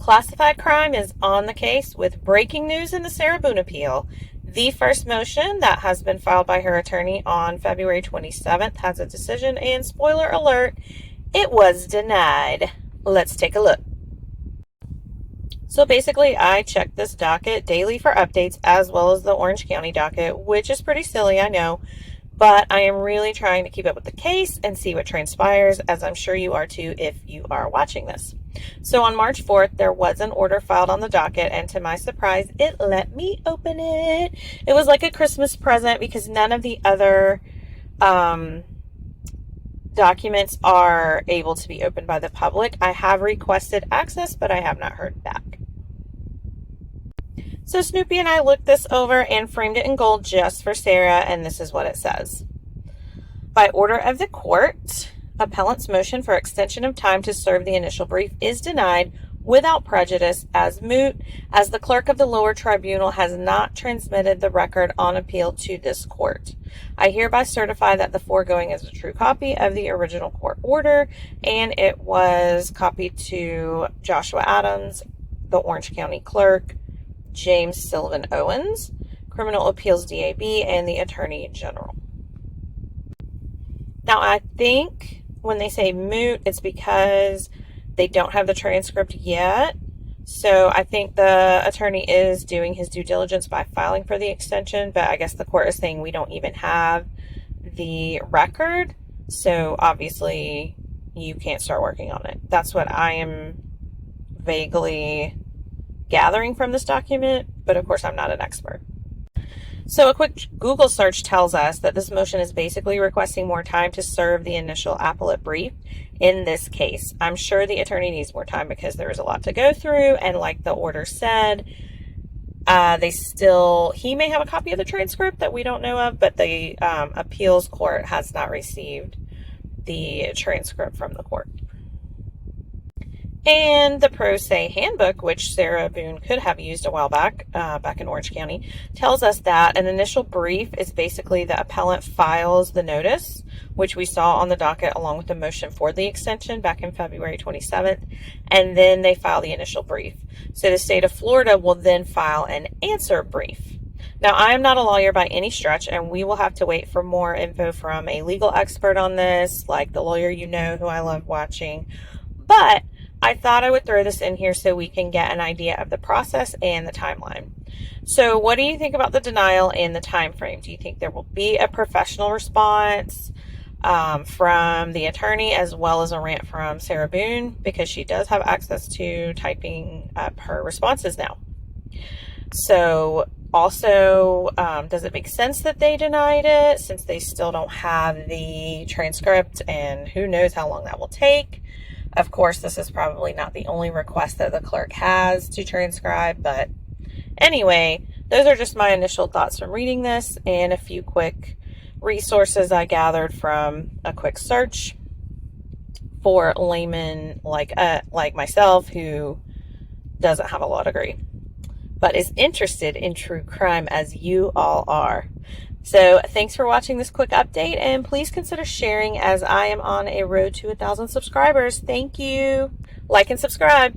Classified crime is on the case with breaking news in the Sarah Boone appeal. The first motion that has been filed by her attorney on February 27th has a decision, and spoiler alert, it was denied. Let's take a look. So basically, I check this docket daily for updates, as well as the Orange County docket, which is pretty silly, I know, but I am really trying to keep up with the case and see what transpires, as I'm sure you are too if you are watching this. So on March 4th, there was an order filed on the docket, and to my surprise, it let me open it. It was like a Christmas present because none of the other documents are able to be opened by the public. I have requested access, but I have not heard back. So Snoopy and I looked this over and framed it in gold just for Sarah, and this is what it says. By order of the court, appellant's motion for extension of time to serve the initial brief is denied without prejudice as moot, as the clerk of the lower tribunal has not transmitted the record on appeal to this court. I hereby certify that the foregoing is a true copy of the original court order, and it was copied to Joshua Adams, the Orange County clerk, James Sylvan Owens, Criminal Appeals DAB, and the Attorney General. Now, I think when they say moot, it's because they don't have the transcript yet. So I think the attorney is doing his due diligence by filing for the extension, but I guess the court is saying we don't even have the record. So obviously you can't start working on it. That's what I am vaguely gathering from this document, but of course I'm not an expert. So a quick Google search tells us that this motion is basically requesting more time to serve the initial appellate brief in this case. I'm sure the attorney needs more time because there is a lot to go through, and like the order said, he may have a copy of the transcript that we don't know of, but the appeals court has not received the transcript from the court. And the pro se handbook, which Sarah Boone could have used a while back, back in Orange County, tells us that an initial brief is basically the appellant files the notice, which we saw on the docket along with the motion for the extension back in February 27th, and then they file the initial brief. So the state of Florida will then file an answer brief. Now, I am not a lawyer by any stretch, and we will have to wait for more info from a legal expert on this, like the lawyer you know who I love watching, but I thought I would throw this in here so we can get an idea of the process and the timeline. So what do you think about the denial and the time frame? Do you think there will be a professional response from the attorney as well as a rant from Sarah Boone, because she does have access to typing up her responses now? So also, does it make sense that they denied it since they still don't have the transcript, and who knows how long that will take? Of course, this is probably not the only request that the clerk has to transcribe, but anyway, those are just my initial thoughts from reading this and a few quick resources I gathered from a quick search for laymen like myself who doesn't have a law degree, but is interested in true crime as you all are. So thanks for watching this quick update, and please consider sharing as I am on a road to 1,000 subscribers. Thank you. Like and subscribe.